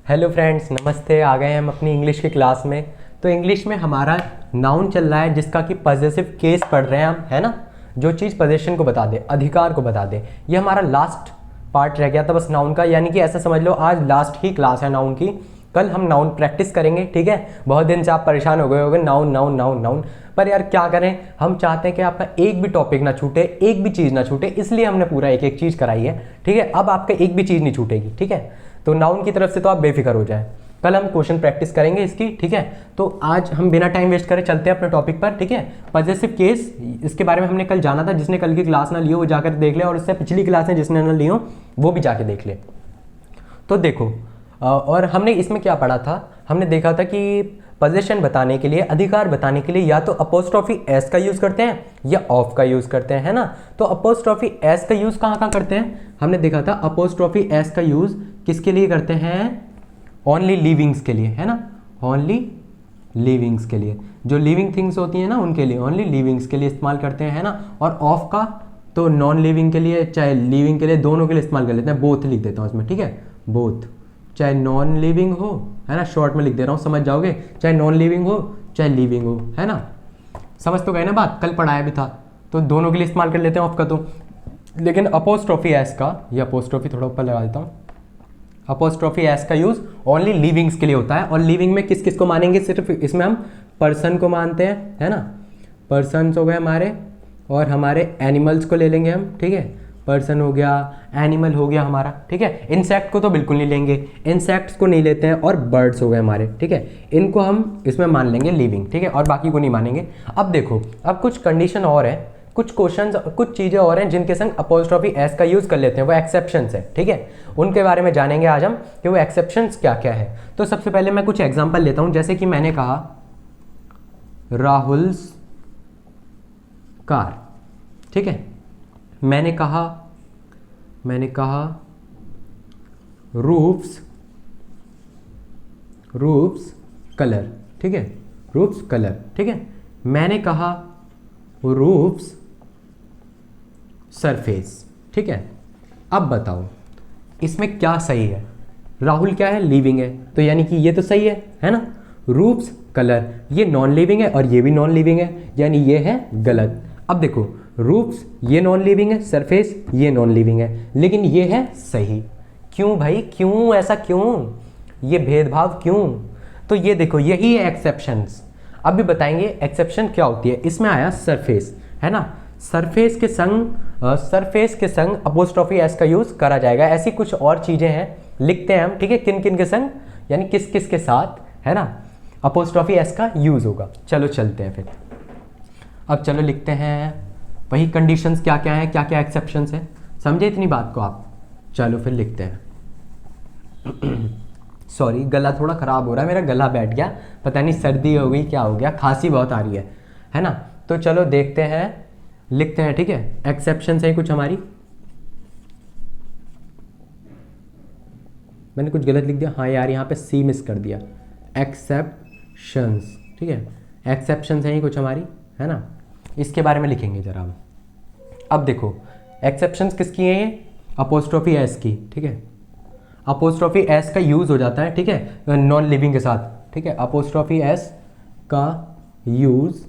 Hello friends, नमस्ते। आ गए हैं हम अपनी इंग्लिश की क्लास में। तो इंग्लिश में हमारा नाउन चल रहा है जिसका कि पॉजेसिव केस पढ़ रहे हैं हम, है ना। जो चीज़ पोजेशन को बता दे, अधिकार को बता दे, ये हमारा लास्ट पार्ट रह गया था बस नाउन का। यानी कि ऐसा समझ लो आज लास्ट ही क्लास है नाउन की। कल हम नाउन प्रैक्टिस करेंगे, ठीक है। बहुत दिन से आप परेशान हो गए होंगे नाउन नाउन नाउन नाउन, पर यार क्या करें, हम चाहते हैं कि आपका एक भी टॉपिक ना छूटे, एक भी चीज़ ना छूटे, इसलिए हमने पूरा एक एक चीज़ कराई है, ठीक है। अब आपका एक भी चीज़ नहीं छूटेगी, ठीक है। तो नाउन की तरफ से तो आप बेफिक्र हो जाए। कल हम क्वेश्चन प्रैक्टिस करेंगे इसकी, ठीक है। तो आज हम बिना टाइम वेस्ट करे चलते हैं अपने टॉपिक पर, ठीक है। पॉजेसिव केस, इसके बारे में हमने कल जाना था। जिसने कल की क्लास ना ली हो वो जाकर देख ले, और इससे पिछली क्लासें जिसने ना ली हो वो भी जाके देख ले। तो देखो, और हमने इसमें क्या पढ़ा था, हमने देखा था कि पोजीशन बताने के लिए, अधिकार बताने के लिए या तो अपोस्ट्रोफी एस का यूज़ करते हैं या ऑफ का यूज़ करते हैं, है ना। तो अपोस्ट्रोफी एस का यूज़ कहाँ कहाँ करते हैं, हमने देखा था। अपोस्ट्रोफी एस का यूज़ किसके लिए करते हैं, ओनली लिविंग्स के लिए, है ना। ओनली लिविंग्स के लिए, जो लिविंग थिंग्स होती हैं ना उनके लिए, ओनली लिविंग्स के लिए इस्तेमाल करते हैं, है ना। और ऑफ का तो नॉन लिविंग के लिए चाहे लिविंग के लिए, दोनों के लिए इस्तेमाल कर लेते हैं। बोथ लिख देता हूँ इसमें, ठीक है। बोथ, चाहे नॉन लिविंग हो, है ना, शॉर्ट में लिख दे रहा हूँ, समझ जाओगे। चाहे नॉन लिविंग हो चाहे लिविंग हो, है ना। समझ तो गए ना बात, कल पढ़ाया भी था। तो दोनों के लिए इस्तेमाल कर लेते हैं ऑफ का तो। लेकिन अपोस्ट्रोफी एस का, ये अपोस्ट्रोफी थोड़ा ऊपर लगा देता हूँ, अपोस्ट्रोफी एस का यूज ओनली लिविंग्स के लिए होता है। और लिविंग में किस किस को मानेंगे, सिर्फ इसमें हम पर्सन को मानते हैं, है ना। पर्सन्स हो गए हमारे, और हमारे एनिमल्स को ले लेंगे हम, ठीक है। पर्सन हो गया, एनिमल हो गया हमारा, ठीक है। इंसेक्ट को तो बिल्कुल नहीं लेंगे, इंसेक्ट्स को नहीं लेते हैं। और बर्ड्स हो गए हमारे, ठीक है। इनको हम इसमें मान लेंगे लिविंग, ठीक है, और बाकी को नहीं मानेंगे। अब देखो, अब कुछ कंडीशन और है, कुछ क्वेश्चंस, कुछ चीज़ें और हैं जिनके संग अपोस्ट्रोफी एस का यूज़ कर लेते हैं, वो एक्सेप्शंस है, ठीक है। उनके बारे में जानेंगे आज हम कि वो एक्सेप्शंस क्या क्या है। तो सबसे पहले मैं कुछ एग्जांपल लेता हूं, जैसे कि मैंने कहा राहुल्स कार, ठीक है। मैंने कहा रूफ्स कलर, ठीक है। रूफ्स कलर, ठीक है। मैंने कहा रूफ्स सरफेस, ठीक है। अब बताओ इसमें क्या सही है। राहुल क्या है, लिविंग है, तो यानी कि ये तो सही है ना। रूफ्स कलर, ये नॉन लिविंग है और ये भी नॉन लिविंग है, यानी ये है गलत। अब देखो, रूफ्स ये नॉन लिविंग है, सरफेस ये नॉन लिविंग है, लेकिन ये है सही। क्यों भाई, क्यों ऐसा, क्यों ये भेदभाव क्यों। तो ये देखो, यही है एक्सेप्शंस। अब भी बताएंगे एक्सेप्शन क्या होती है। इसमें आया सरफेस, है ना। सरफेस के संग अपोस्ट्रोफी एस का यूज करा जाएगा। ऐसी कुछ और चीजें हैं, लिखते हैं हम, ठीक है। किन किन के संग, यानी किस किस के साथ, है ना, अपोस्ट्रोफी एस का यूज होगा। चलो चलते हैं फिर। अब चलो लिखते हैं वही कंडीशंस क्या क्या है, क्या क्या एक्सेप्शंस है। समझे इतनी बात को आप। चलो फिर लिखते हैं। सॉरी, गला थोड़ा ख़राब हो रहा है, मेरा गला बैठ गया, पता नहीं सर्दी हो गई क्या हो गया, खांसी बहुत आ रही है ना। तो चलो देखते हैं, लिखते हैं, ठीक है। एक्सेप्शंस है कुछ हमारी, मैंने कुछ गलत लिख दिया, हाँ यार यहाँ पे सी मिस कर दिया। एक्सेप्शंस, ठीक है। एक्सेप्शंस हैं कुछ हमारी, है ना। इसके बारे में लिखेंगे जरा हम। अब देखो, एक्सेप्शंस किसकी हैं, ये अपोस्ट्रोफी एस की, ठीक है। अपोस्ट्रोफी एस का यूज हो जाता है, ठीक है, नॉन लिविंग के साथ, ठीक है। अपोस्ट्रोफी एस का यूज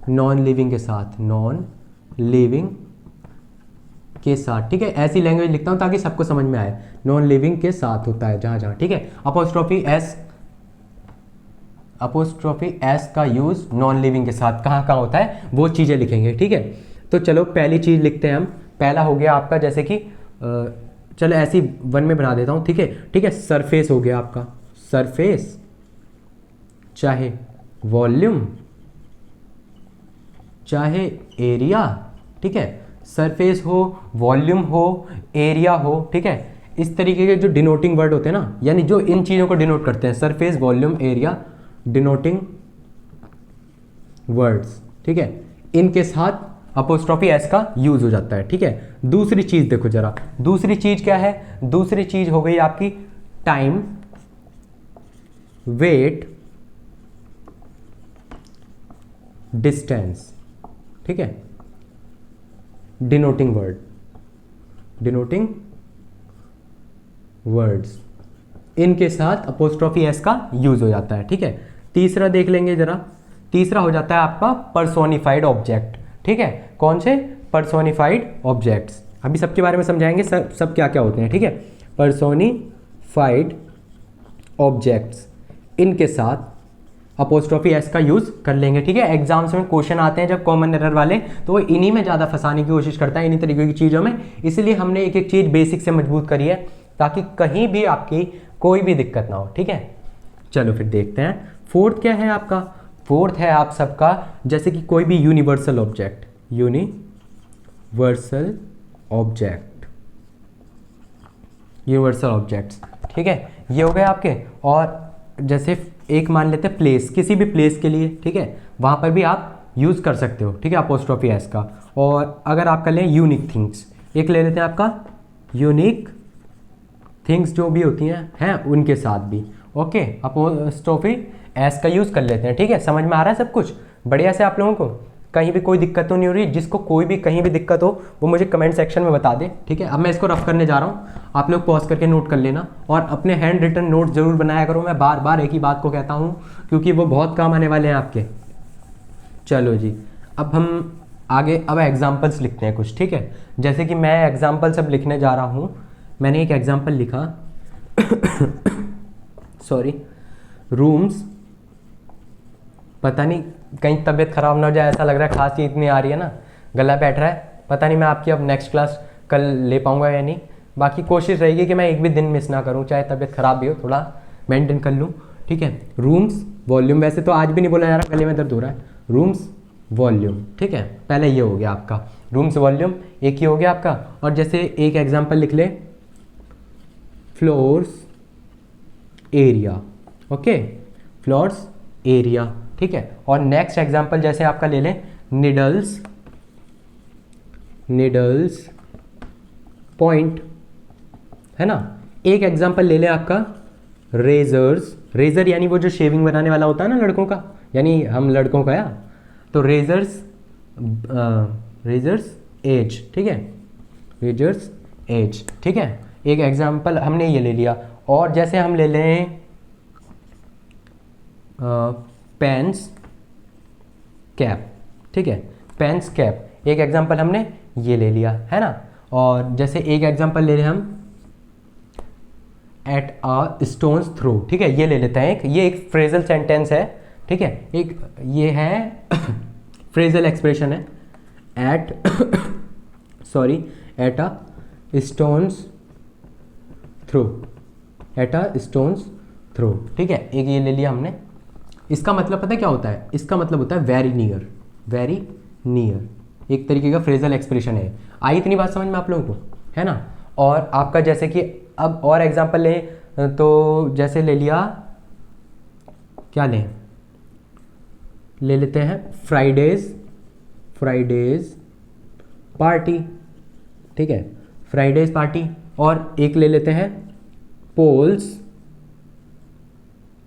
नॉन लिविंग के साथ, नॉन लिविंग के साथ, ठीक है। ऐसी लैंग्वेज लिखता हूं ताकि सबको समझ में आए। नॉन लिविंग के साथ होता है जहां जहां, ठीक है। अपोस्ट्रोफी एस का यूज नॉन लिविंग के साथ कहां कहां होता है वो चीजें लिखेंगे, ठीक है। तो चलो पहली चीज लिखते हैं हम। पहला हो गया आपका, जैसे कि चलो ऐसी वन में बना देता हूं, ठीक है, ठीक है। सरफेस हो गया आपका, सरफेस चाहे वॉल्यूम चाहे एरिया, ठीक है। सरफेस हो, वॉल्यूम हो, एरिया हो, ठीक है। इस तरीके के जो डिनोटिंग वर्ड होते हैं ना, यानी जो इन चीज़ों को डिनोट करते हैं, surface, volume, area, denoting words, ठीक है। इनके साथ अपोस्ट्रोफी एस का यूज हो जाता है, ठीक है। दूसरी चीज देखो जरा, दूसरी चीज क्या है, दूसरी चीज हो गई आपकी टाइम, वेट, डिस्टेंस, ठीक है। डिनोटिंग वर्ड्स, इनके साथ अपोस्ट्रोफी एस का यूज हो जाता है, ठीक है। तीसरा देख लेंगे जरा, तीसरा हो जाता है आपका पर्सोनिफाइड ऑब्जेक्ट, ठीक है। कौन से? Personified objects. अभी सबके बारे में समझाएंगे, सब क्या क्या होते हैं, ठीक है। पर्सोनिफाइड ऑब्जेक्ट्स, इनके साथ अपोस्ट्रोफी एस का यूज कर लेंगे, ठीक है। एग्जाम्स में क्वेश्चन आते हैं जब कॉमन एरर वाले, तो वो इन्हीं में ज़्यादा फंसाने की कोशिश करता है, इन्हीं तरीके की चीज़ों में। इसलिए हमने एक एक चीज़ बेसिक से मजबूत करी है ताकि कहीं भी आपकी कोई भी दिक्कत ना हो, ठीक है। चलो फिर देखते हैं फोर्थ क्या है आपका। फोर्थ है आप सबका जैसे कि कोई भी universal object, universal object, universal objects, ठीक है। ये हो गए आपके। और जैसे एक मान लेते हैं प्लेस, किसी भी प्लेस के लिए, ठीक है, वहाँ पर भी आप यूज़ कर सकते हो, ठीक है, अपोस्ट्रोफी एस का। और अगर आप कर लें यूनिक थिंग्स, एक ले लेते हैं आपका यूनिक थिंग्स जो भी होती हैं उनके साथ भी, ओके, अपोस्ट्रोफी एस का यूज़ कर लेते हैं, ठीक है। समझ में आ रहा है सब कुछ बढ़िया से आप लोगों को? कहीं भी कोई दिक्कत तो नहीं हो रही? जिसको कोई भी कहीं भी दिक्कत हो वो मुझे कमेंट सेक्शन में बता दे, ठीक है। अब मैं इसको रफ करने जा रहा हूँ, आप लोग पॉज करके नोट कर लेना और अपने हैंड रिटन नोट जरूर बनाया करो। मैं बार बार एक ही बात को कहता हूँ क्योंकि वो बहुत काम आने वाले हैं आपके। चलो जी, अब हम आगे अब एग्जाम्पल्स लिखते हैं कुछ, ठीक है। जैसे कि मैं एग्जाम्पल सब लिखने जा रहा हूँ। मैंने एक एग्जाम्पल लिखा सॉरी, रूम्स, पता नहीं कहीं तबीयत ख़राब ना हो जाए, ऐसा लग रहा है खांसी इतनी आ रही है ना, गला बैठ रहा है, पता नहीं मैं आपकी अब नेक्स्ट क्लास कल ले पाऊँगा या नहीं। बाकी कोशिश रहेगी कि मैं एक भी दिन मिस ना करूँ, चाहे तबीयत ख़राब भी हो, थोड़ा मेंटेन कर लूँ, ठीक है। रूम्स वॉल्यूम, वैसे तो आज भी नहीं बोला जा रहा, गले में दर्द हो रहा है। रूम्स वॉल्यूम, ठीक है, पहले ये हो गया आपका रूम्स वॉल्यूम, एक ही हो गया आपका। और जैसे एक एग्जाम्पल लिख ले, floors area, okay, floors area, ठीक है। और नेक्स्ट एग्जाम्पल जैसे आपका ले लें निडल्स, निडल्स पॉइंट, है ना। एक एग्जाम्पल ले लें आपका रेजर्स, रेजर यानी वो जो शेविंग बनाने वाला होता है ना लड़कों का, यानी हम लड़कों का, या तो रेजर्स, रेजर्स एज, ठीक है, रेजर्स एज, ठीक है। एक एग्जाम्पल हमने ये ले लिया। और जैसे हम ले लें पेन्स कैप, ठीक है, पेन्स कैप, एक एग्जाम्पल हमने ये ले लिया, है ना। और जैसे एक एग्जाम्पल ले लें हम एट अ स्टोन्स थ्रो, ठीक है, ये ले लेते हैं ये एक फ्रेजल सेंटेंस है, ठीक है, एक ये है फ्रेजल एक्सप्रेशन है, at sorry at a stone's throw, at a stone's throw, ठीक है, एक ये ले लिया हमने। इसका मतलब पता है क्या होता है? इसका मतलब होता है वेरी नियर, वेरी नियर, एक तरीके का फ्रेजल एक्सप्रेशन है। आई इतनी बात समझ में आप लोगों को, है ना। और आपका जैसे कि अब और एग्जांपल लें तो जैसे ले लिया, क्या लें, ले लेते हैं फ्राइडेज, फ्राइडेज पार्टी, ठीक है, फ्राइडेज पार्टी। और एक ले लेते हैं पोल्स,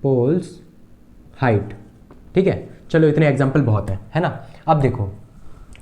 पोल्स हाइट, ठीक है। चलो इतने एग्जाम्पल बहुत है ना। अब देखो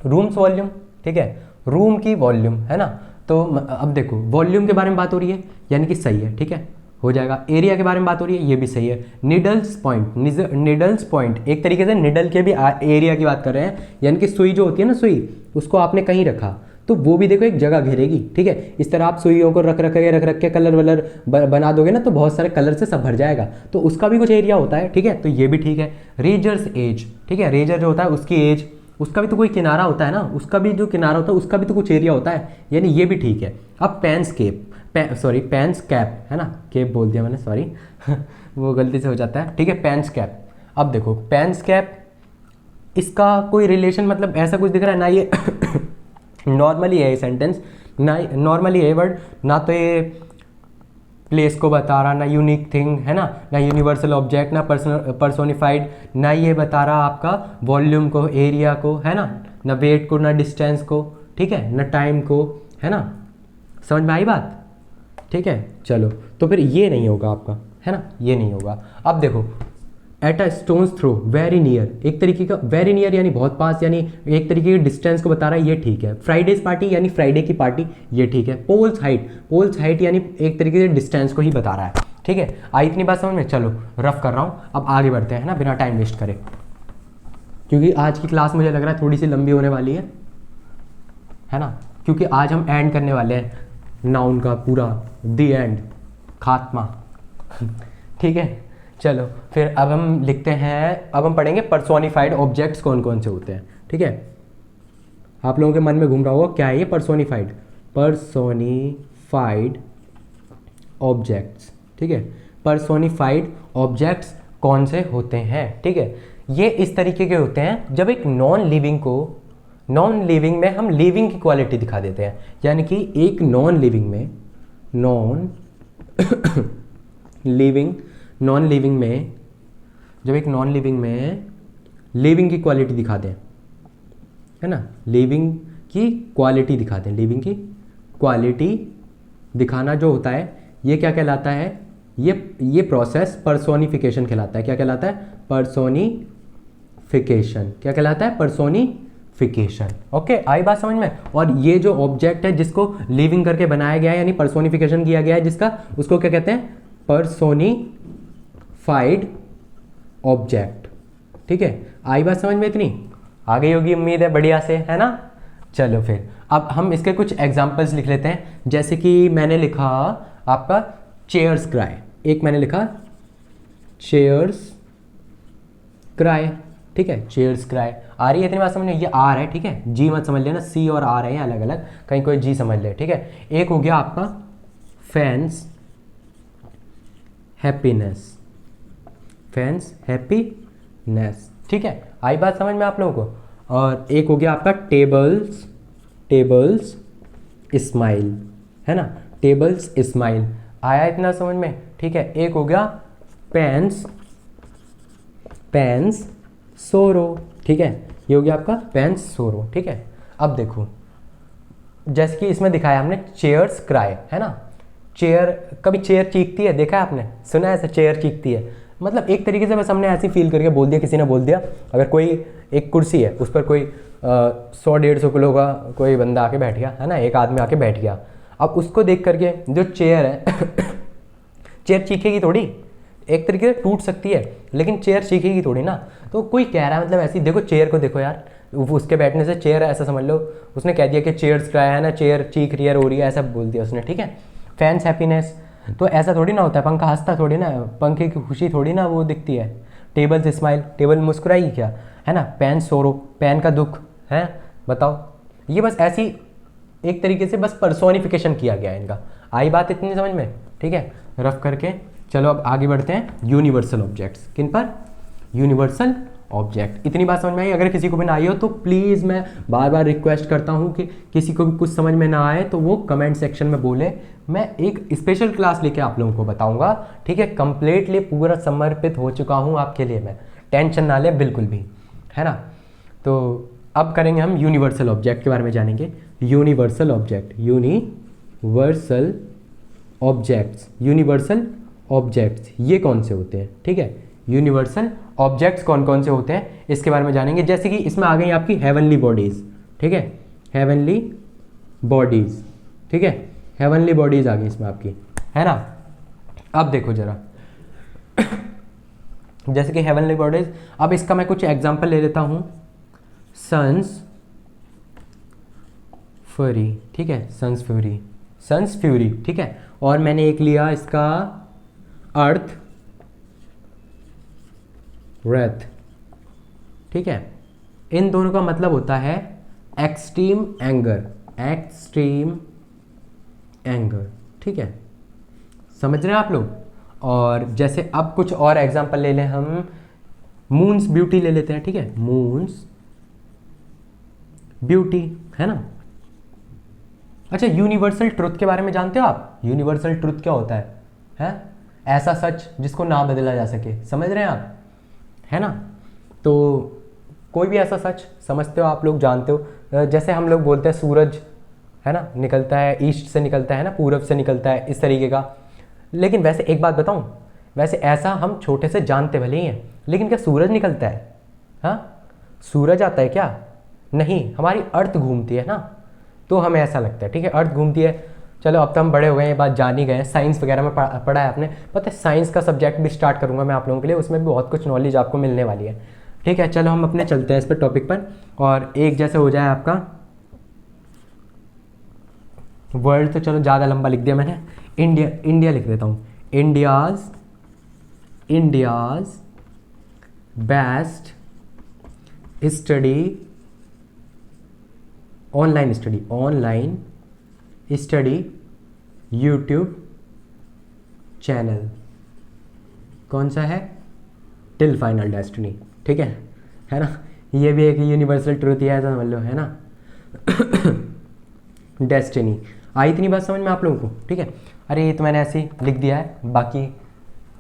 रूम्स वॉल्यूम, ठीक है, रूम की वॉल्यूम, है ना। तो अब देखो वॉल्यूम के बारे में बात हो रही है यानी कि सही है, ठीक है, हो जाएगा। एरिया के बारे में बात हो रही है, ये भी सही है। निडल्स पॉइंट, निडल्स पॉइंट एक तरीके से निडल के भी एरिया की बात कर रहे हैं, यानी कि सुई जो होती है ना, सुई उसको आपने कहीं रखा तो वो भी देखो एक जगह घेरेगी, ठीक है। इस तरह आप सुइयों को रख के कलर वलर बना दोगे ना तो बहुत सारे कलर से सब भर जाएगा, तो उसका भी कुछ एरिया होता है, ठीक है, तो ये भी ठीक है। रेजर्स एज, ठीक है, रेजर जो होता है उसकी एज, उसका भी तो कोई किनारा होता है ना, उसका भी जो किनारा होता है उसका भी तो कुछ एरिया होता है, यानी ये भी ठीक है। अब pen's cape, sorry pen's cap, है ना, केप बोल दिया मैंने, सॉरी वो गलती से हो जाता है, ठीक है, पेन्स कैप। अब देखो पेन्स कैप, इसका कोई रिलेशन मतलब ऐसा कुछ दिख रहा है ना, ये नॉर्मली है ये सेंटेंस ना, नॉर्मली है वर्ड ना, तो ये प्लेस को बता रहा, ना यूनिक थिंग, है ना यूनिवर्सल ऑब्जेक्ट, ना पर्सोनिफाइड, ना ये बता रहा आपका वॉल्यूम को, एरिया को, है ना वेट को, ना डिस्टेंस को, ठीक है, ना टाइम को, है ना। समझ में आई बात, ठीक है। चलो तो फिर ये नहीं होगा आपका, है ना, ये नहीं होगा। अब देखो at a stone's throw, very near, एक तरीके का वेरी नियर यानी बहुत पास, यानी एक तरीके की डिस्टेंस को बता रहा है, ये ठीक है। फ्राइडेज पार्टी यानी फ्राइडे की पार्टी, ये ठीक है। पोल्स हाइट, पोल्स हाइट यानी एक तरीके से डिस्टेंस को ही बता रहा है, ठीक है, आई इतनी बात समझ में? चलो रफ कर रहा हूँ, अब आगे बढ़ते हैं ना, बिना टाइम वेस्ट करे, क्योंकि आज की क्लास मुझे लग रहा है थोड़ी सी लंबी होने वाली है ना, क्योंकि आज हम एंड करने वाले हैं नाउन का पूरा, दी एंड, खात्मा। ठीक है, चलो फिर अब हम लिखते हैं, अब हम पढ़ेंगे पर्सोनिफाइड ऑब्जेक्ट्स कौन कौन से होते हैं। ठीक है, आप लोगों के मन में घूम रहा होगा क्या है ये पर्सोनिफाइड? Personified objects. ठीक है, पर्सोनिफाइड ऑब्जेक्ट्स कौन से होते हैं? ठीक है, ये इस तरीके के होते हैं जब एक नॉन लिविंग को, नॉन लिविंग में हम लिविंग की क्वालिटी दिखा देते हैं, यानी कि एक नॉन लिविंग में, नॉन लिविंग में, जब एक नॉन लिविंग में लिविंग की क्वालिटी दिखा दें, है ना, लिविंग की क्वालिटी दिखा दें, लिविंग की क्वालिटी दिखाना जो होता है ये क्या कहलाता है? ये प्रोसेस पर्सोनिफिकेशन कहलाता है। क्या कहलाता है? पर्सोनिफिकेशन। क्या कहलाता है? पर्सोनिफिकेशन। ओके, आई बात समझ में? और ये जो ऑब्जेक्ट है जिसको लिविंग करके बनाया गया है, यानी पर्सोनिफिकेशन किया गया है जिसका, उसको क्या कहते हैं? Personified object. ठीक है, आई बात समझ में? इतनी आ गई होगी उम्मीद है, बढ़िया से, है ना। चलो फिर अब हम इसके कुछ एग्जाम्पल्स लिख लेते हैं, जैसे कि मैंने लिखा आपका चेयर्स क्राई, एक मैंने लिखा चेयर्स क्राई। ठीक है, चेयर्स क्राई, आ रही है इतनी बात समझ में? ये आर है, ठीक है, जी मत समझ लेना, सी और आर है अलग अलग, कहीं कोई जी समझ ले। ठीक है, एक हो गया आपका फैंस हैप्पीनेस, फैंस हैप्पीनेस। ठीक है, आई बात समझ में आप लोगों को? और एक हो गया आपका टेबल्स, टेबल्स स्माइल, है ना, टेबल्स स्माइल, आया इतना समझ में? ठीक है, एक हो गया पेन्स, पेन्स सोरो। ठीक है, ये हो गया आपका पेन्स सोरो। ठीक है, अब देखो, जैसे कि इसमें दिखाया हमने चेयर्स क्राई, है ना, चेयर, कभी चेयर चीखती है, देखा है आपने, सुना है ऐसा चेयर चीखती है? मतलब एक तरीके से बस हमने ऐसे फील करके बोल दिया, किसी ने बोल दिया, अगर कोई एक कुर्सी है उस पर कोई 100-150 किलो का कोई बंदा आके बैठ गया, है ना, एक आदमी आके बैठ गया, अब उसको देख करके जो चेयर है चेयर चीखेगी थोड़ी, एक तरीके से टूट सकती है, लेकिन चेयर चीखेगी थोड़ी ना। तो कोई कह रहा है मतलब ऐसी, देखो चेयर को देखो यार, उसके बैठने से चेयर ऐसा समझ लो, उसने कह दिया कि चेयर्स क्राई, है ना, चेयर चीख रही है, रो रही है, ऐसा बोल दिया उसने। ठीक है, फैंस हैप्पीनेस, तो ऐसा थोड़ी ना होता है, पंखा हंसता थोड़ी ना, पंखे की खुशी थोड़ी ना वो दिखती है। टेबल्स स्माइल, टेबल मुस्कुराई क्या, है ना। पेन सोरो, पेन का दुख है, बताओ। ये बस ऐसी एक तरीके से बस पर्सोनिफिकेशन किया गया है इनका। आई बात इतनी समझ में? ठीक है, रफ करके चलो अब आगे बढ़ते हैं यूनिवर्सल ऑब्जेक्ट्स। किन पर? Universal object. इतनी बात समझ में आई? अगर किसी को भी ना आई हो तो प्लीज़ मैं बार बार रिक्वेस्ट करता हूँ कि किसी को भी कुछ समझ में ना आए तो वो कमेंट सेक्शन में बोले, मैं एक स्पेशल क्लास लेके आप लोगों को बताऊंगा। ठीक है, कंप्लीटली पूरा समर्पित हो चुका हूँ आपके लिए मैं, टेंशन ना ले बिल्कुल भी, है ना। तो अब करेंगे हम यूनिवर्सल ऑब्जेक्ट के बारे में जानेंगे। Universal object, universal objects, universal objects ये कौन से होते हैं? ठीक है, यूनिवर्सल ऑब्जेक्ट्स कौन कौन से होते हैं इसके बारे में जानेंगे। जैसे कि इसमें आ गई आपकी हेवनली बॉडीज, ठीक है, हेवनली बॉडीज, ठीक है, हेवनली बॉडीज आ गई इसमें आपकी, है ना। अब देखो जरा जैसे कि हेवनली बॉडीज, अब इसका मैं कुछ एग्जांपल ले लेता हूं। सन्स फ्यूरी, ठीक है, सन्स फ्यूरी, सन्स फ्यूरी, ठीक है। और मैंने एक लिया इसका अर्थ रेथ, ठीक है। इन दोनों का मतलब होता है एक्सट्रीम एंगर, एक्सट्रीम एंगर, ठीक है, समझ रहे हैं आप लोग। और जैसे अब कुछ और एग्जांपल ले लें हम, मून्स ब्यूटी ले लेते हैं, ठीक है, मून्स ब्यूटी, है ना। अच्छा, यूनिवर्सल ट्रुथ के बारे में जानते हो आप? यूनिवर्सल ट्रुथ क्या होता है? ऐसा सच जिसको ना बदला जा सके, समझ रहे हैं आप, है ना। तो कोई भी ऐसा सच समझते हो आप लोग, जानते हो। जैसे हम लोग बोलते हैं सूरज, है ना, निकलता है ईस्ट से, निकलता है ना, पूरब से निकलता है, इस तरीके का। लेकिन वैसे एक बात बताऊं, वैसे ऐसा हम छोटे से जानते भले ही हैं, लेकिन क्या सूरज निकलता है? हाँ, सूरज आता है क्या? नहीं, हमारी अर्थ घूमती है ना, तो हमें ऐसा लगता है, ठीक है, अर्थ घूमती है चलो अब तो हम बड़े हो गए, ये बात जान ही गए, साइंस वगैरह में पढ़ा है आपने, पता है साइंस का सब्जेक्ट भी स्टार्ट करूँगा मैं आप लोगों के लिए, उसमें भी बहुत कुछ नॉलेज आपको मिलने वाली है। ठीक है, चलो हम अपने चलते हैं इस पर टॉपिक पर, और एक जैसे हो जाए आपका वर्ल्ड, तो चलो ज़्यादा लंबा लिख दिया मैंने, इंडिया, इंडिया लिख देता हूँ, India's best study, online study YouTube channel, कौन सा है, टिल फाइनल डेस्टिनी। ठीक है ना, ये भी एक यूनिवर्सल ट्रूथ ही है तो समझ लो, है ना। डेस्टिनी आई इतनी बात समझ में आप लोगों को? ठीक है, अरे ये तो मैंने ऐसे ही लिख दिया है, बाकी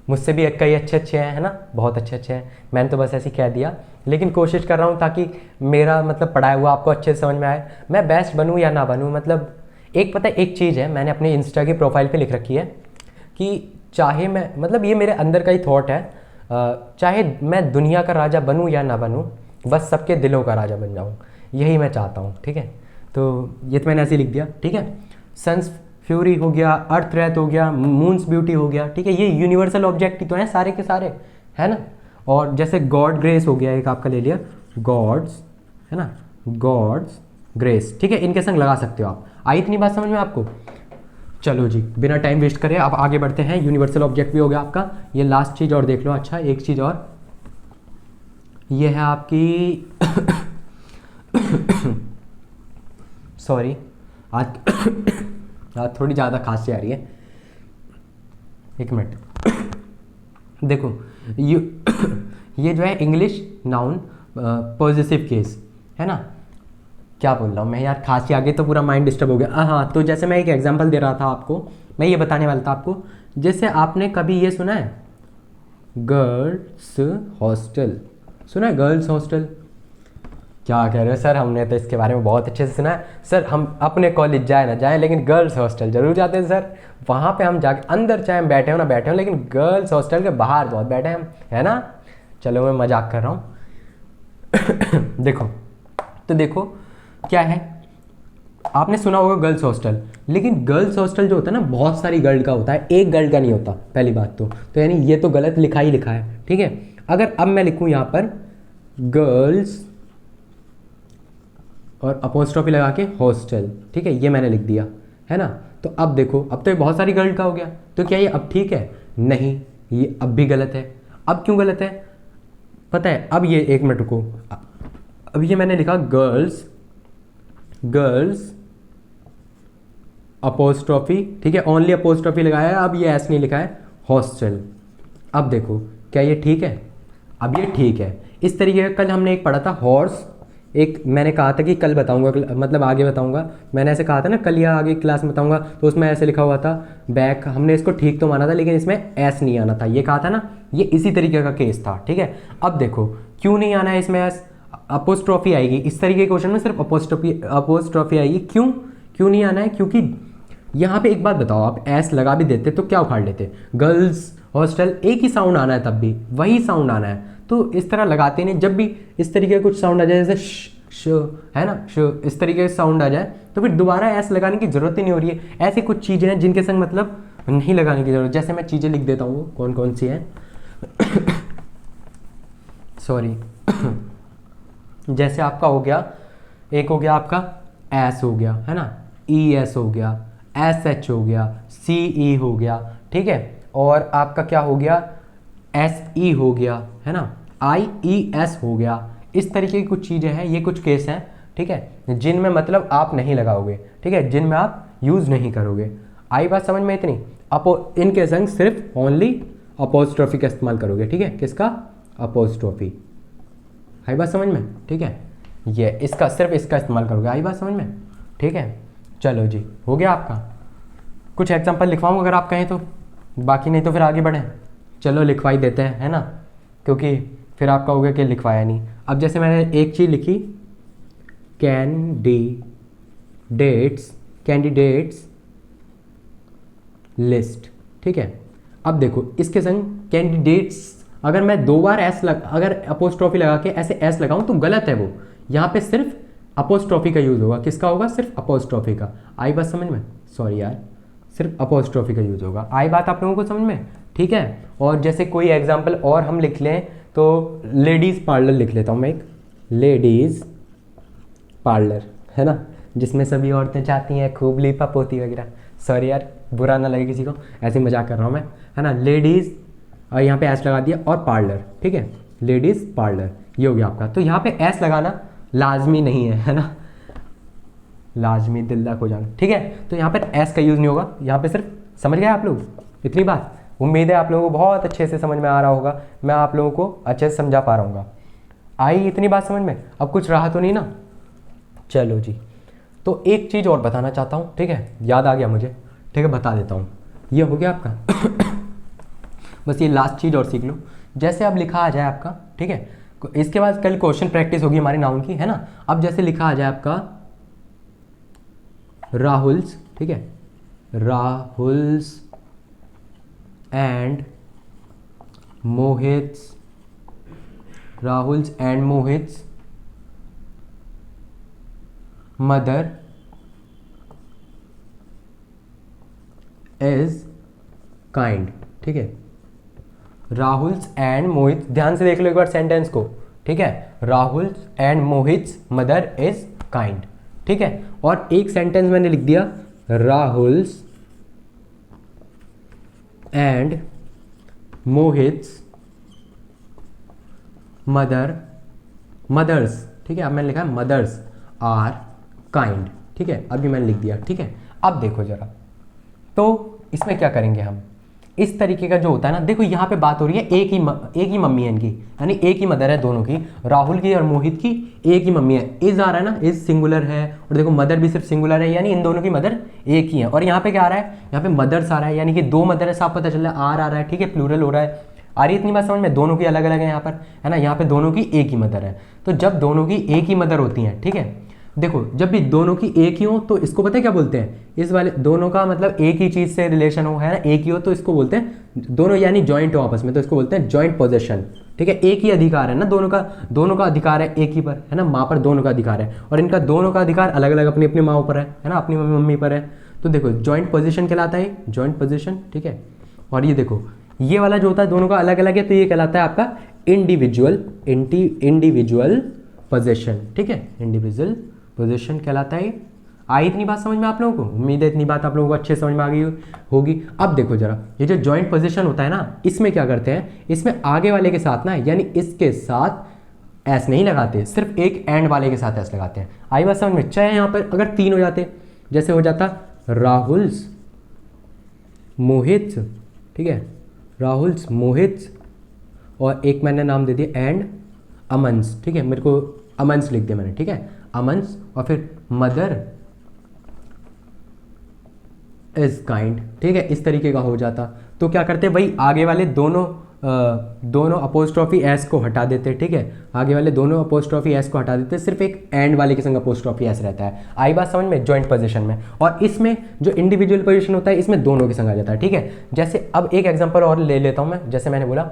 मुझसे भी कई अच्छे हैं, है ना, बहुत अच्छे हैं, मैंने तो बस ऐसे ही कह दिया, लेकिन कोशिश कर रहा हूँ ताकि मेरा मतलब पढ़ाया हुआ आपको अच्छे से समझ में आए, मैं बेस्ट बनूँ या ना बनूँ। मतलब एक पता है एक चीज़ है, मैंने अपने इंस्टा की प्रोफाइल पे लिख रखी है कि चाहे मैं, मतलब ये मेरे अंदर का ही थॉट है, चाहे मैं दुनिया का राजा बनूँ या ना बनूँ, बस सबके दिलों का राजा बन जाऊँ, यही मैं चाहता हूँ। ठीक है, तो ये तो मैंने ऐसे ही लिख दिया। ठीक है, सन्स फ्यूरी हो गया, अर्थ रेथ हो गया, मून्स ब्यूटी हो गया। ठीक है, ये यूनिवर्सल ऑब्जेक्ट ही तो हैं सारे के सारे, है ना। और जैसे गॉड ग्रेस हो गया, एक आपका ले लिया गॉड्स, है ना, गॉड्स ग्रेस। ठीक है, इनके संग लगा सकते हो आप। आई इतनी बात समझ में आपको? चलो जी, बिना टाइम वेस्ट करे अब आगे बढ़ते हैं। यूनिवर्सल ऑब्जेक्ट भी हो गया आपका, ये लास्ट चीज़ और देख लो। अच्छा, एक चीज़ और, ये है आपकी सॉरी, आज थोड़ी ज़्यादा खांसी आ रही है, एक मिनट। देखो ये जो है इंग्लिश नाउन पॉजिटिव केस, है ना, क्या बोल रहा हूँ मैं यार, खांसी आ गई तो पूरा माइंड डिस्टर्ब हो गया। हाँ, तो जैसे मैं एक एग्जांपल दे रहा था आपको, मैं ये बताने वाला था आपको, जैसे आपने कभी ये सुना है गर्ल्स हॉस्टल, सुना है गर्ल्स हॉस्टल? क्या कह रहे हो सर, हमने तो इसके बारे में बहुत अच्छे से सुना है सर, हम अपने कॉलेज जाए ना जाए लेकिन गर्ल्स हॉस्टल जरूर जाते हैं सर, वहाँ पे हम जाके अंदर चाहे हम बैठे हो ना बैठे हो, लेकिन गर्ल्स हॉस्टल के बाहर बहुत बैठे हैं हम, है ना। चलो मैं मजाक कर रहा हूँ। देखो क्या है, आपने सुना होगा गर्ल्स हॉस्टल, लेकिन गर्ल्स हॉस्टल जो होता है ना बहुत सारी गर्ल का होता है, एक गर्ल का नहीं होता, पहली बात तो यानी ये तो गलत लिखा ही लिखा है। ठीक है, अगर अब मैं लिखूँ यहाँ पर गर्ल्स और अपोस्ट्रोफी लगा के हॉस्टल, ठीक है, ये मैंने लिख दिया, है ना। तो अब देखो, अब तो ये बहुत सारी गर्ल का हो गया, तो क्या ये अब ठीक है? नहीं, ये अब भी गलत है। अब क्यों गलत है पता है? अब ये एक मिनट रुको, अब ये मैंने लिखा गर्ल्स अपोस्ट्रोफी, ठीक है, ओनली अपोस्ट्रोफी लगाया है, अब ये ऐसे नहीं लिखा है हॉस्टल। अब देखो क्या ये ठीक है? अब ये ठीक है। इस तरीके का कल हमने एक पढ़ा था हॉर्स, एक मैंने कहा था कि कल बताऊंगा, मतलब आगे बताऊंगा, मैंने ऐसे कहा था ना कल या आगे क्लास में बताऊंगा, तो उसमें ऐसे लिखा हुआ था बैक, हमने इसको ठीक तो माना था लेकिन इसमें एस नहीं आना था, ये कहा था ना, ये इसी तरीके का केस था। ठीक है, अब देखो क्यों नहीं आना है इसमें एस, अपोस्ट्रोफी आएगी इस तरीके के क्वेश्चन में, सिर्फ अपोस्ट्रोफी आएगी। क्यों नहीं आना है? क्योंकि यहाँ पे एक बात बताओ, आप एस लगा भी देते तो क्या उखाड़ लेते, गर्ल्स हॉस्टल एक ही साउंड आना है, तब भी वही साउंड आना है, तो इस तरह लगाते नहीं। जब भी इस तरीके का कुछ साउंड आ जाए, जैसे श है ना, श, इस तरीके का साउंड आ जाए तो फिर दोबारा एस लगाने की जरूरत ही नहीं हो रही है। ऐसी कुछ चीज़ें हैं जिनके संग मतलब नहीं लगाने की जरूरत, जैसे मैं चीज़ें लिख देता हूँ कौन कौन सी हैं। सॉरी, जैसे आपका हो गया, एक हो गया आपका एस हो गया, है ना, ई एस हो गया, एस एच हो गया, सी ई हो गया, ठीक है, और आपका क्या हो गया, एस ई हो गया, है ना, आई ई एस हो गया। इस तरीके की कुछ चीज़ें हैं, ये कुछ केस हैं, ठीक है, जिनमें मतलब आप नहीं लगाओगे, ठीक है, जिनमें आप यूज़ नहीं करोगे। आई बात समझ में इतनी? इनके संग सिर्फ ओनली अपोस्ट्रोफी का इस्तेमाल करोगे, ठीक है, किसका? अपोस्ट्रोफी। आई बात समझ में? ठीक है, ये इसका सिर्फ इसका इस्तेमाल करोगे। आई बात समझ में? ठीक है, चलो जी, हो गया आपका। कुछ एग्जांपल लिखवाऊँ अगर आप कहें तो, बाकी नहीं तो फिर आगे बढ़ें। चलो लिखवाई देते हैं, है ना, क्योंकि फिर आपका हो गया कि लिखवाया नहीं। अब जैसे मैंने एक चीज़ लिखी, कैंडिडेट्स लिस्ट, ठीक है। अब देखो इसके संग कैंडिडेट्स, अगर मैं दो बार अगर अपोस्ट्रोफी लगा के ऐसे एस लगाऊं तो गलत है वो, यहाँ पे सिर्फ अपोस्ट्रोफी का यूज़ होगा। किसका होगा? सिर्फ अपोस्ट्रोफी का। आई बात समझ में? सॉरी यार, सिर्फ अपोस्ट्रोफी का यूज होगा। आई बात आप लोगों को समझ में? ठीक है। और जैसे कोई एग्जाम्पल और हम लिख लें तो लेडीज़ पार्लर लिख लेता हूँ मैं, एक लेडीज़ पार्लर, है ना, जिसमें सभी औरतें चाहती हैं खूब लीपा पोती वगैरह। सॉरी यार, बुरा ना लगे किसी को, ऐसे ही मजाक कर रहा हूँ मैं, है ना। लेडीज़ और यहाँ पे एस लगा दिया और पार्लर, ठीक है, लेडीज़ पार्लर, ये हो गया आपका। तो यहाँ पे एस लगाना लाजमी नहीं है ना, लाजमी दिल्ला को जाना, ठीक है। तो यहाँ पर एस का यूज़ नहीं होगा, यहाँ पे सिर्फ, समझ गए आप लोग इतनी बात? उम्मीद है आप लोगों को बहुत अच्छे से समझ में आ रहा होगा, मैं आप लोगों को अच्छे से समझा पा रहा हूँ। आई इतनी बात समझ में? अब कुछ रहा तो नहीं ना? चलो जी, तो एक चीज़ और बताना चाहता हूँ, ठीक है, याद आ गया मुझे, ठीक है, बता देता हूँ। ये हो गया आपका बस ये लास्ट चीज़ और सीख लो। जैसे अब लिखा आ जाए आपका, ठीक है, इसके बाद कल क्वेश्चन प्रैक्टिस होगी हमारे नाउन की, है ना। अब जैसे लिखा आ जाए आपका राहुल्स, ठीक है, Rahul's and Mohit's, Rahul's and Mohit's mother is kind, ठीक है, राहुल्स एंड मोहित, ध्यान से देख लो एक बार सेंटेंस को, ठीक है, Rahul's and Mohit's mother is kind, ठीक है। और एक सेंटेंस मैंने लिख दिया राहुल्स एंड मोहित्स मदर्स, ठीक है, अब मैंने लिखा मदर्स आर काइंड, ठीक है, अभी मैंने लिख दिया, ठीक है। अब देखो जरा, तो इसमें क्या करेंगे हम, इस तरीके का जो होता है ना, देखो यहाँ पे बात हो रही है एक ही मम्मी है इनकी, यानी एक ही मदर है दोनों की, राहुल की और मोहित की एक ही मम्मी है। इज आ रहा है ना, इज सिंगुलर है, और देखो मदर भी सिर्फ सिंगुलर है, यानी इन दोनों की मदर एक ही है। और यहाँ पे क्या आ रहा है, यहाँ पे मदर्स आ रहा है, यानी कि दो मदर है, साफ पता चल रहा है, आर आ रहा है, ठीक है, प्लूरल हो रहा है। आ रही इतनी बात समझ में? दोनों की अलग अलग है यहाँ पर, है ना, यहाँ पे दोनों की एक ही मदर है। तो जब दोनों की एक ही मदर होती हैं, ठीक है, देखो जब भी दोनों की एक ही हो तो इसको पता है क्या बोलते हैं, इस वाले दोनों का मतलब एक ही चीज से रिलेशन हो, है ना, एक ही हो तो इसको बोलते हैं दोनों, यानी जॉइंट हो आपस में, तो इसको बोलते हैं जॉइंट पोजेशन, ठीक है। एक ही अधिकार है ना, दोनों का अधिकार है एक ही पर, है ना, माँ पर दोनों का अधिकार है, और इनका दोनों का अधिकार अलग अलग अपनी अपनी माँ पर है ना, अपनी मम्मी पर है। तो देखो जॉइंट पोजिशन कहलाता है, जॉइंट पोजिशन, ठीक है। और ये देखो ये वाला जो होता है दोनों का अलग अलग है, तो ये कहलाता है आपका इंडिविजुअल पोजेशन, ठीक है, इंडिविजुअल पोजीशन कहलाता है। आई इतनी बात समझ में आप लोगों को? उम्मीद है इतनी बात आप लोगों को अच्छे समझ में आ गई होगी। अब देखो जरा, ये जो जॉइंट पोजीशन होता है ना, इसमें क्या करते हैं, इसमें आगे वाले के साथ ना, यानी इसके साथ एस नहीं लगाते, सिर्फ एक एंड वाले के साथ एस लगाते हैं। आई बात समझ में? चाहे यहाँ पर अगर तीन हो जाते, जैसे हो जाता राहुल्स मोहित्स, ठीक है, राहुल्स मोहित्स, और एक मैंने नाम दे दिया एंड अमन्स, ठीक है, मेरे को अमन्स लिख दिया मैंने, ठीक है, अमन्स, और फिर मदर इज काइंड, ठीक है, इस तरीके का हो जाता। तो क्या करते, वही आगे वाले दोनों अपोस्ट्रॉफी एस को हटा देते, ठीक है, आगे वाले दोनों अपोस्ट्रॉफी एस को हटा देते, सिर्फ एक एंड वाले के संग अपोस्ट्रॉफी एस रहता है। आई बात समझ में? जॉइंट पोजीशन में। और इसमें जो इंडिविजुअल पोजीशन होता है, इसमें दोनों के संग आ जाता है, ठीक है। जैसे अब एक एग्जांपल और ले लेता हूं मैं, जैसे मैंने बोला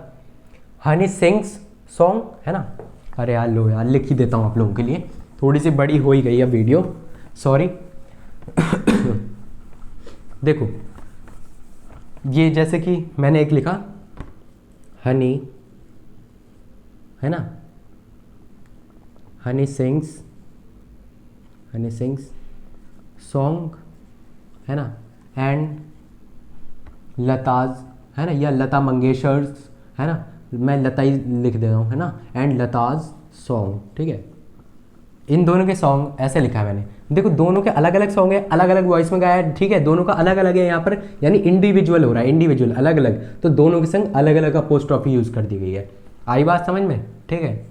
हनी सिंग्स सॉन्ग, है ना, अरे यार लो यार लिख ही देता हूँ आप लोगों के लिए, थोड़ी सी बड़ी हो ही गई है वीडियो, सॉरी देखो ये जैसे कि मैंने एक लिखा हनी, है ना, हनी सिंग्स सॉन्ग, है ना, एंड लताज, है ना, या लता मंगेशर्स, है ना, मैं लता ही लिख दे रहा हूँ, है ना, एंड लताज सॉन्ग, ठीक है। इन दोनों के सॉन्ग ऐसे लिखा है मैंने, देखो दोनों के अलग अलग सॉन्ग है, अलग अलग वॉइस में गाया है, ठीक है, दोनों का अलग अलग है यहाँ पर, यानी इंडिविजुअल हो रहा है, इंडिविजुअल अलग अलग, तो दोनों के संग अलग अलग अपोस्ट्रॉफी यूज कर दी गई है। आई बात समझ में? ठीक है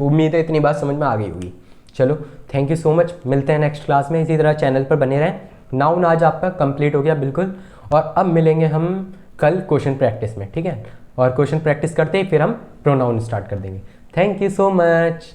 उम्मीद है इतनी बात समझ में आ गई होगी। चलो थैंक यू सो मच, मिलते हैं नेक्स्ट क्लास में, इसी तरह चैनल पर बने रहें। नाउन आज आपका कंप्लीट हो गया बिल्कुल, और अब मिलेंगे हम कल क्वेश्चन प्रैक्टिस में, ठीक है, और क्वेश्चन प्रैक्टिस करते ही फिर हम प्रोनाउन स्टार्ट कर देंगे। Thank you so much.